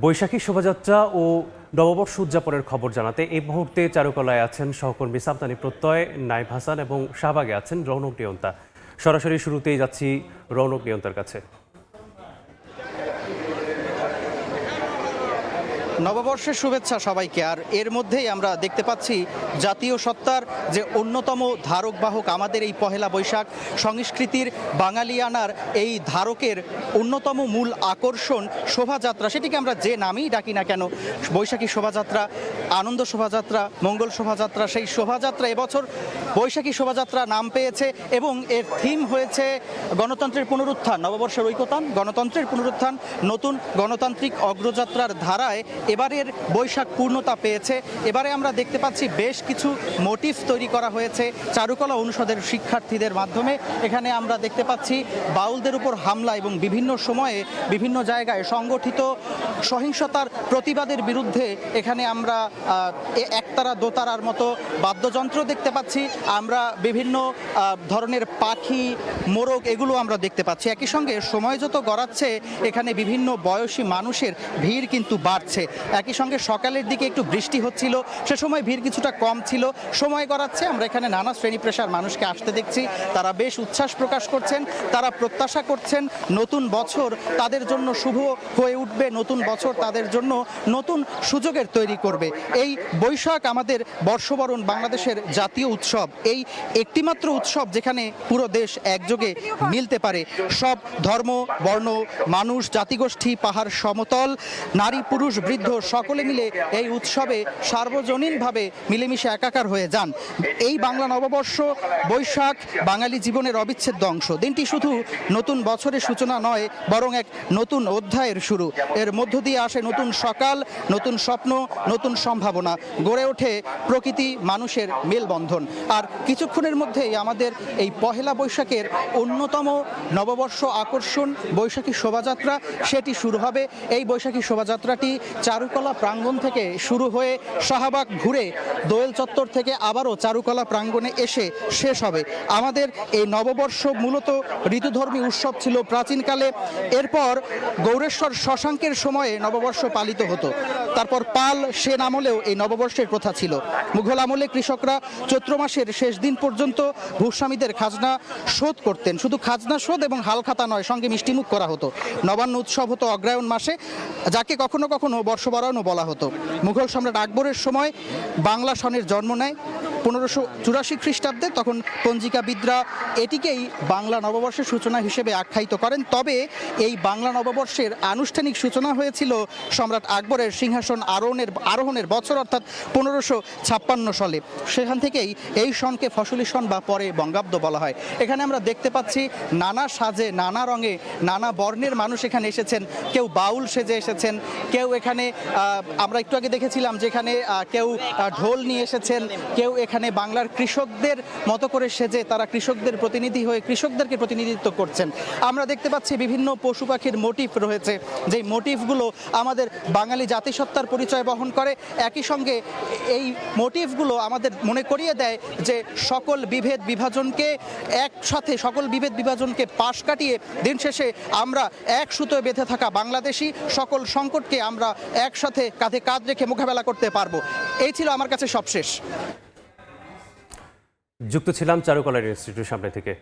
বৈশাখী শোভাযাত্রা ও নববর্ষ উদযাপনের খবর জানাতে এই মুহূর্তে চারুকলায় আছেন সহকর্মী সাবতানি প্রত্যয়, নাইব হাসান এবং শাহবাগে আছেন রৌনক নিয়ন্তা। সরাসরি শুরুতেই যাচ্ছি রৌনক নিয়ন্তার কাছে। নববর্ষের শুভেচ্ছা সবাইকে। আর এর মধ্যেই আমরা দেখতে পাচ্ছি জাতীয় সত্তার যে অন্যতম ধারক বাহক আমাদের এই পহেলা বৈশাখ সংস্কৃতির বাঙালিয়ানার এই ধারকের অন্যতম মূল আকর্ষণ শোভাযাত্রা। সেটিকে আমরা যে নামেই ডাকি না কেন, বৈশাখী শোভাযাত্রা, আনন্দ শোভাযাত্রা, মঙ্গল শোভাযাত্রা, সেই শোভাযাত্রা এবছর বৈশাখী শোভাযাত্রা নাম পেয়েছে এবং এর থিম হয়েছে গণতন্ত্রের পুনরুত্থান, নববর্ষের ঐকতান, গণতন্ত্রের পুনরুত্থান, নতুন গণতান্ত্রিক অগ্রযাত্রার ধারায় এবারের বৈশাখ পূর্ণতা পেয়েছে। এবারে আমরা দেখতে পাচ্ছি বেশ কিছু মোটিভ তৈরি করা হয়েছে চারুকলা অনুষদের শিক্ষার্থীদের মাধ্যমে। এখানে আমরা দেখতে পাচ্ছি বাউলদের উপর হামলা এবং বিভিন্ন সময়ে বিভিন্ন জায়গায় সংগঠিত সহিংসতার প্রতিবাদের বিরুদ্ধে এখানে আমরা একতারা দোতারার মতো বাদ্যযন্ত্র দেখতে পাচ্ছি, আমরা বিভিন্ন ধরনের পাখি, মোরগ এগুলো আমরা দেখতে পাচ্ছি। একই সঙ্গে সময় যত গড়াচ্ছে এখানে বিভিন্ন বয়সী মানুষের ভিড় কিন্তু বাড়ছে। একই সঙ্গে সকালের দিকে একটু বৃষ্টি হচ্ছিল, সে সময় ভিড় কিছুটা কম ছিল। সময় গড়াচ্ছে, আমরা এখানে নানা শ্রেণী পেশার মানুষকে আসতে দেখছি। তারা বেশ উচ্ছ্বাস প্রকাশ করছেন, তারা প্রত্যাশা করছেন নতুন বছর তাদের জন্য শুভ হয়ে উঠবে, নতুন বছর তাদের জন্য নতুন সুযোগের তৈরি করবে। এই বৈশাখ আমাদের বর্ষবরণ, বাংলাদেশের জাতীয় উৎসব, এই একটিমাত্র উৎসব যেখানে পুরো দেশ একযোগে মিলতে পারে। সব ধর্ম, বর্ণ, মানুষ, জাতিগোষ্ঠী, পাহাড় সমতল, নারী পুরুষ বৃদ্ধ সকলে মিলে এই উৎসবে সার্বজনীনভাবে মিলেমিশে একাকার হয়ে যান। এই বাংলা নববর্ষ বৈশাখ বাঙালি জীবনের অবিচ্ছেদ্য অংশ। দিনটি শুধু নতুন বছরের সূচনা নয়, বরং এক নতুন অধ্যায়ের শুরু। এর মধ্য দিয়ে আসে নতুন সকাল, নতুন স্বপ্ন, নতুন সম্ভাবনা, গড়ে ওঠে প্রকৃতি মানুষের মেলবন্ধন। আর কিছুক্ষণের মধ্যেই আমাদের এই পহেলা বৈশাখের অন্যতম নববর্ষ আকর্ষণ বৈশাখী শোভাযাত্রা সেটি শুরু হবে। এই বৈশাখী শোভাযাত্রাটি চারুকলা প্রাঙ্গণ থেকে শুরু হয়ে শাহবাগ ঘুরে দোয়েল চত্বর থেকে আবারও চারুকলা প্রাঙ্গণে এসে শেষ হবে। আমাদের এই নববর্ষ মূলত ঋতুধর্মী উৎসব ছিল প্রাচীনকালে। এরপর গৌরেশ্বর শশাঙ্কের সময়ে নববর্ষ পালিত হতো। তারপর পাল, সেন আমলেও এই নববর্ষের প্রথা ছিল। মুঘল আমলে কৃষকরা চৈত্র মাসের শেষ দিন পর্যন্ত ভূস্বামীদের খাজনা শোধ করতেন। শুধু খাজনা শোধ এবং হালখাতা নয়, সঙ্গে মিষ্টিমুখ করা হতো। নবান্ন উৎসব হতো অগ্রায়ণ মাসে, যাকে কখনো কখনো বর্ষবরণও বলা হতো। মুঘল সম্রাট আকবরের সময় বাংলা সনের জন্ম নেয় 1584 খ্রিস্টাব্দে। তখন পঞ্জিকাবিদরা এটিকেই বাংলা নববর্ষের সূচনা হিসেবে আখ্যায়িত করেন। তবে এই বাংলা নববর্ষের আনুষ্ঠানিক সূচনা হয়েছিল সম্রাট আকবরের সিংহাসন আরোহণের বছর, অর্থাৎ 1556 সালে। সেখান থেকেই এই সনকে ফসলি সন বা পরে বঙ্গাব্দ বলা হয়। এখানে আমরা দেখতে পাচ্ছি নানা সাজে, নানা রঙে, নানা বর্ণের মানুষ এখানে এসেছেন। কেউ বাউল সেজে এসেছেন, কেউ এখানে আমরা একটু আগে দেখেছিলাম যেখানে কেউ ঢোল নিয়ে এসেছেন, কেউ এখানে বাংলার কৃষকদের মতো করে সেজে তারা কৃষকদের প্রতিনিধি হয়ে কৃষকদেরকে প্রতিনিধিত্ব করছেন। আমরা দেখতে পাচ্ছি বিভিন্ন পশু পাখির মোটিভ রয়েছে, যেই মোটিভগুলো আমাদের বাঙালি জাতিসত্তার পরিচয় বহন করে। একই সঙ্গে এই মোটিভগুলো আমাদের মনে করিয়ে দেয় যে সকল বিভেদ বিভাজনকে পাশ কাটিয়ে দিন শেষে আমরা এক সুতোয় বেঁধে থাকা বাংলাদেশি, সকল সংকটকে আমরা একসাথে কাঁধে কাঁধ রেখে মোকাবেলা করতে পারবো। এই ছিল আমার কাছে সবশেষ। যুক্ত ছিলাম চারুকলা ইনস্টিটিউটের সামনে থেকে।